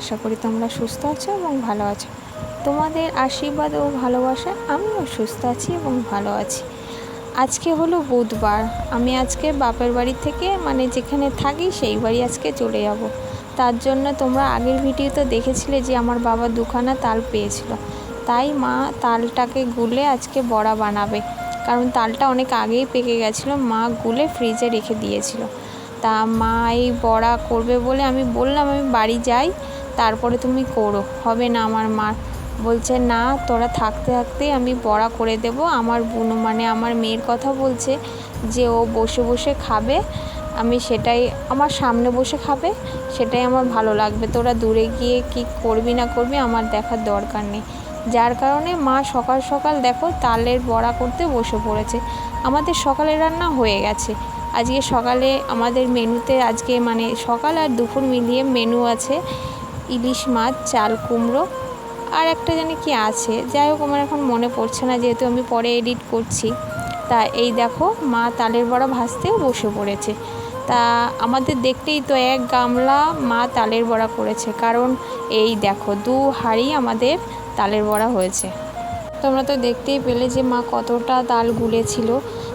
আশা করি তোমরা সুস্থ আছো এবং ভালো আছো। তোমাদের আশীর্বাদ ও ভালোবাসায় আমিও সুস্থ আছি এবং ভালো আছি। আজকে হলো বুধবার। আমি আজকে বাপের বাড়ি থেকে যেখানে থাকি সেই বাড়ি আজকে চলে যাব। তার জন্য তোমরা আগের ভিডিওতে দেখেছিলে যে আমার বাবা দুখানা তাল পেয়েছিল, তাই মা তালটাকে গুলে আজকে বড়া বানাবে। কারণ তালটা অনেক আগেই পেকে গেছিলো, মা গুলে ফ্রিজে রেখে দিয়েছিল। তা মা এই বড়া করবে বলে আমি বললাম আমি বাড়ি যাই, তারপরে তুমি করো। হবে না, আমার মা বলছে না, তোরা থাকতে থাকতেই আমি বড়া করে দেব। আমার বুনো আমার মেয়ের কথা বলছে যে ও বসে বসে খাবে, আমি সেটাই, আমার সামনে বসে খাবে, সেটাই আমার ভালো লাগবে। তোরা দূরে গিয়ে কি করবি না করবি আমার দেখার দরকার নেই। যার কারণে মা সকাল সকাল দেখো তালের বড়া করতে বসে পড়েছে। আমাদের সকালের রান্না হয়ে গেছে। আজকে সকালে আমাদের মেনুতে আজকে সকাল আর দুপুর মিলিয়ে মেনু আছে ইলিশ মাছ, চাল কুমড়ো, আর একটা জানি কি আছে, যাই হোক আমার এখন মনে পড়ছে না যেহেতু আমি পরে এডিট করছি। তা এই দেখো মা তালের বড়া ভাজতেও বসে পড়েছে। তা আমাদের দেখতেই তো এক গামলা মা তালের বড়া করেছে, কারণ এই দেখো 2 হাঁড়ি আমাদের তালের বড়া হয়েছে। তোমরা তো দেখতেই পেলে যে মা কতটা তাল গুলেছিল,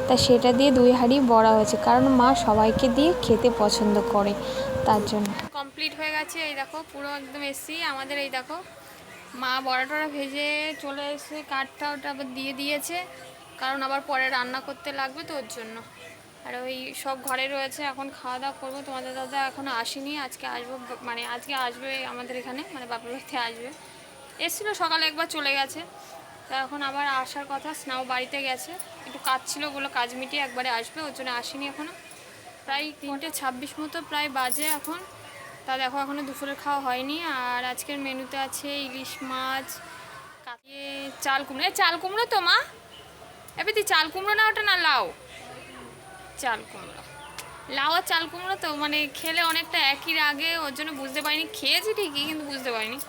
তা সেটা দিয়ে 2 হাঁড়ি বড়া হয়েছে, কারণ মা সবাইকে দিয়ে খেতে পছন্দ করে, তার জন্য। কমপ্লিট হয়ে গেছে, এই দেখো পুরো একদম এসি আমাদের। এই দেখো মা বড়া টড়া ভেজে চলে এসে কাঠটা ওটা আবার দিয়ে দিয়েছে, কারণ আবার পরে রান্না করতে লাগবে তো ওর জন্য। আর ওই সব ঘরে রয়েছে, এখন খাওয়া দাওয়া করবো। তোমাদের দাদা এখনও আসেনি, আজকে আসবো, আজকে আসবে আমাদের এখানে, বাপের বাড়িতে আসবে। এসেছিলো সকালে একবার, চলে গেছে। তা এখন আবার আসার কথা, স্নাও বাড়িতে গেছে, একটু কাজ ছিল বলে কাজ মিটিয়ে একবারে আসবে, ওর জন্য আসেনি এখনও। প্রায় 3:26 মতো প্রায় বাজে এখন। তা দেখো এখনও দুপুরের খাওয়া হয়নি। আর আজকের মেনুতে আছে ইলিশ মাছ, কাটিয়ে চাল কুমড়ো। চাল কুমড়ো তো মা, এবার তুই চাল কুমড়ো না ওটা, না লাউ? চাল কুমড়ো, লাউ আর চাল কুমড়ো তো খেলে অনেকটা একই আগে, ওর জন্য বুঝতে পারিনি। খেয়েছি ঠিকই কিন্তু বুঝতে পারিনি।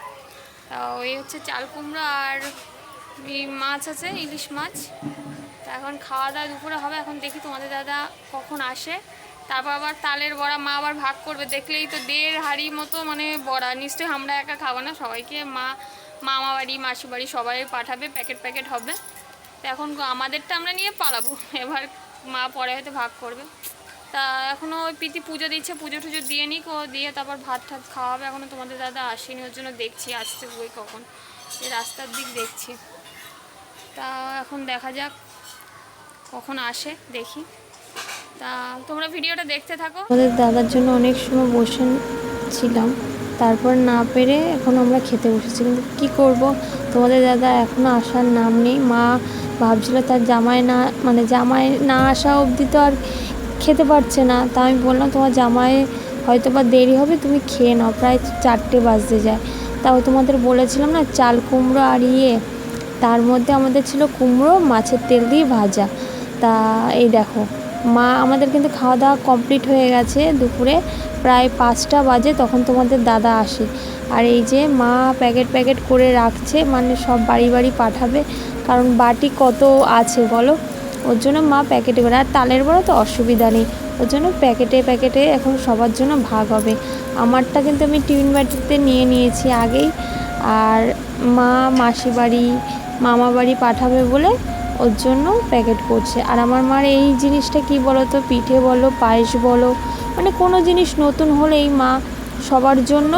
তা ওই হচ্ছে চাল কুমড়ো আর মাছ আছে, ইলিশ মাছ। তা এখন খাওয়া দাওয়া দুপুরে হবে। এখন দেখি তোমাদের দাদা কখন আসে, তারপর আবার তালের বড়া মা আবার ভাগ করবে। দেখলেই তো 1.5 হাঁড়ি মতো বড়া। নিশ্চয়ই আমরা একা খাবো না, সবাইকে মামা বাড়ি মাসি বাড়ি সবাই পাঠাবে, প্যাকেট প্যাকেট হবে। তো এখন আমাদেরটা আমরা নিয়ে পালাবো, এবার মা পরে হয়তো ভাগ করবে। তা এখনও ওই প্রীতি পুজো দিচ্ছে, পুজো টুজো দিয়ে নিক, ও দিয়ে তারপর ভাত ঠাত খাওয়া হবে। এখনও তোমাদের দাদা আসেনি, ওর জন্য দেখছি আসতে বই কখন, এই রাস্তার দিক দেখছি। তা এখন দেখা যাক কখন আসে, দেখি। তা তোমরা ভিডিওটা দেখতে থাকো। আমাদের দাদার জন্য অনেক সময় বসেছিলাম, তারপর না পেরে এখন আমরা খেতে বসেছি। কিন্তু কী করবো, তোমাদের দাদা এখনও আসার নাম নেই। মা ভাবছিল তার জামাই না আসা অবধি তো আর খেতে পারছে না। তা আমি বললাম তোমার জামাই হয়তো বা দেরি হবে, তুমি খেয়ে নাও, প্রায় 4টে বাজতে যায়। তাও তোমাদের বলেছিলাম না চাল কুমড়ো আর তার মধ্যে আমাদের ছিল কুমড়ো মাছের তেল দিয়ে ভাজা। তা এই দেখো মা আমাদের কিন্তু খাওয়া দাওয়া কমপ্লিট হয়ে গেছে। দুপুরে প্রায় 5টা বাজে তখন তোমাদের দাদা আসে। আর এই যে মা প্যাকেট প্যাকেট করে রাখছে, সব বাড়ি বাড়ি পাঠাবে, কারণ বাটি কত আছে বলো, ওর জন্য মা প্যাকেটে করে। আর তালের বড়া তো অসুবিধা নেই, ওর জন্য প্যাকেটে প্যাকেটে এখন সবার জন্য ভাগ হবে। আমারটা কিন্তু আমি টিফিন বাটিতে নিয়ে নিয়েছি আগেই। আর মা মাসি বাড়ি মামা বাড়ি পাঠাবে বলে ওর জন্য প্যাকেট করছে। আর আমার মার এই জিনিসটা কি বলো তো, পিঠে বলো পায়েস বলো, কোনো জিনিস নতুন হলেই মা সবার জন্য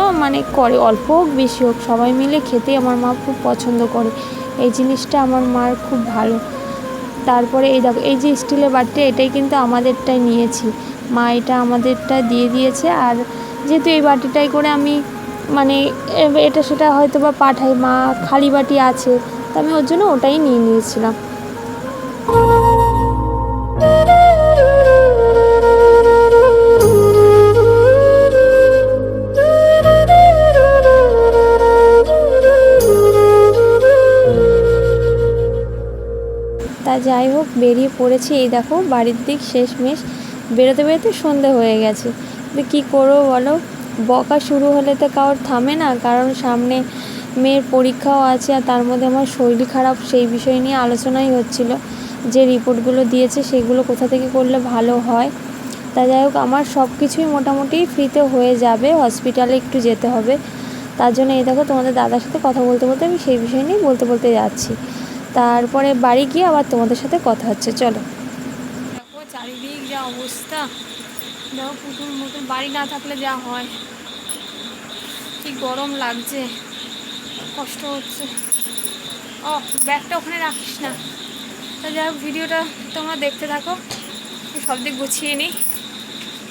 করে, অল্প হোক বেশি হোক সবাই মিলে খেতে আমার মা খুব পছন্দ করে। এই জিনিসটা আমার মার খুব ভালো। তারপরে এই দেখো এই যে স্টিলের বাটিটা, এটাই কিন্তু আমাদেরটাই নিয়েছি, মা এটা আমাদেরটা দিয়ে দিয়েছে। আর যেহেতু এই বাটিটাই করে আমি এটা সেটা হয়তো বা পাঠাই, মা খালি বাটি আছে, তো আমি ওর জন্য ওটাই নিয়ে নিয়েছিলাম। তা যাই হোক বেরিয়ে পড়েছি, এই দেখো বাড়ির দিক শেষমেশ। বেরোতে বেরোতে সন্ধে হয়ে গেছে, কিন্তু কী করবো বলো, বকা শুরু হলে তো কারোর থামে না, কারণ সামনে মেয়ের পরীক্ষাও আছে। আর তার মধ্যে আমার শরীর খারাপ, সেই বিষয় নিয়ে আলোচনাই হচ্ছিল যে রিপোর্টগুলো দিয়েছে সেগুলো কোথা থেকে করলে ভালো হয়। তা যাই হোক আমার সব কিছুই মোটামুটি ফ্রিতে হয়ে যাবে, হসপিটালে একটু যেতে হবে। তার জন্য এই দেখো তোমাদের দাদার সাথে কথা বলতে বলতে আমি সেই বিষয় নিয়ে বলতে বলতে যাচ্ছি। তারপরে বাড়ি গিয়ে আবার তোমাদের সাথে কথা হচ্ছে, চলো। দেখো চারিদিক যা অবস্থা, দেখো পুতুল মতন বাড়ি না থাকলে যা হয়, কি গরম লাগছে, কষ্ট হচ্ছে। ও ব্যাগটা ওখানে রাখিস না। তা যাই হোক, ভিডিওটা তোমরা দেখতে থাকো, সব দিক গুছিয়ে নিই,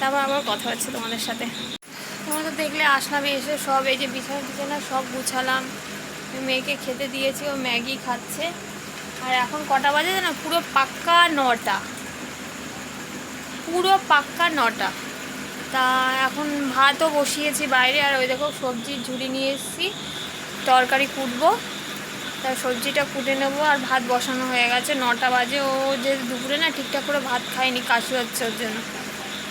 তারপর আবার কথা হচ্ছে তোমাদের সাথে। তোমরা তো দেখলে আসলাম, এসে সব এই যে বিছানা সব গুছালাম, মেয়েকে খেতে দিয়েছি, ও ম্যাগি খাচ্ছে। আর এখন কটা বাজে না, পুরো পাক্কা 9টা, পুরো পাক্কা 9টা। তা এখন ভাতও বসিয়েছি বাইরে, আর ওই দেখো সবজির ঝুড়ি নিয়ে এসেছি, তরকারি কুটবো, তার সবজিটা কুটে নেবো। আর ভাত বসানো হয়ে গেছে, 9টা বাজে। ও যে দুপুরে না ঠিকঠাক করে ভাত খায়নি, কাশি হচ্ছে ওর জন্য,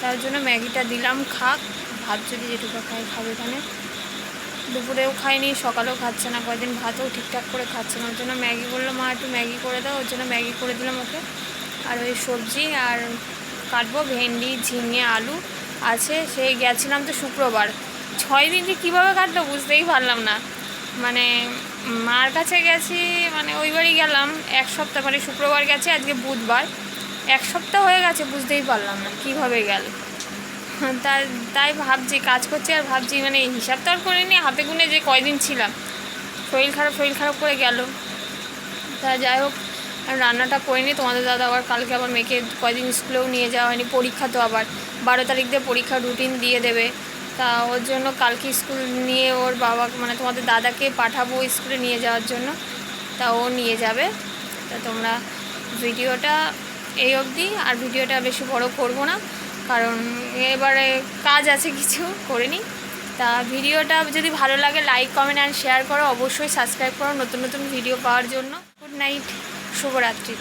তার জন্য ম্যাগিটা দিলাম খাক, ভাত যদি যেটুকু খাবে এখানে। দুপুরেও খায়নি, সকালেও খাচ্ছে না, কয়েকদিন ভাতও ঠিকঠাক করে খাচ্ছে না, ওর জন্য ম্যাগি বললো মা একটু ম্যাগি করে দাও, ওর জন্য ম্যাগি করে দিলাম ওকে। আর ওই সবজি আর কাটবো, ভেন্ডি ঝিঙে আলু আছে। সেই গেছিলাম তো শুক্রবার, 6 দিন যে কীভাবে কাটলো বুঝতেই পারলাম না। মানে মার কাছে গেছি, মানে ওই বাড়ি গেলাম 1 সপ্তাহ, মানে শুক্রবার গেছে, আজকে বুধবার, 1 সপ্তাহ হয়ে গেছে, বুঝতেই পারলাম না কীভাবে গেল। তাই ভাবছি, কাজ করছি আর ভাবছি, মানে হিসাব তো আর করিনি, হাতে গুনে যে কয়দিন ছিলাম, শরীর খারাপ করে গেল। তা যাই হোক, রান্নাটা করিনি। তোমাদের দাদা আবার কালকে আবার মেয়েকে কয়দিন স্কুলেও নিয়ে যাওয়া হয়নি, পরীক্ষা তো আবার 12 তারিখ দিয়ে পরীক্ষা রুটিন দিয়ে দেবে। তা ওর জন্য কালকে স্কুল নিয়ে ওর বাবা, মানে তোমাদের দাদাকে পাঠাবো স্কুলে নিয়ে যাওয়ার জন্য, তা ও নিয়ে যাবে। তা তোমরা ভিডিওটা এই অবধি, আর ভিডিওটা বেশি বড় করব না, কারণ এবারে কাজ আছে কিছু করে নিই। তা ভিডিওটা যদি ভালো লাগে লাইক কমেন্ট অ্যান্ড শেয়ার করো, অবশ্যই সাবস্ক্রাইব করো নতুন নতুন ভিডিও পাওয়ার জন্য। গুড নাইট, শুভরাত্রি।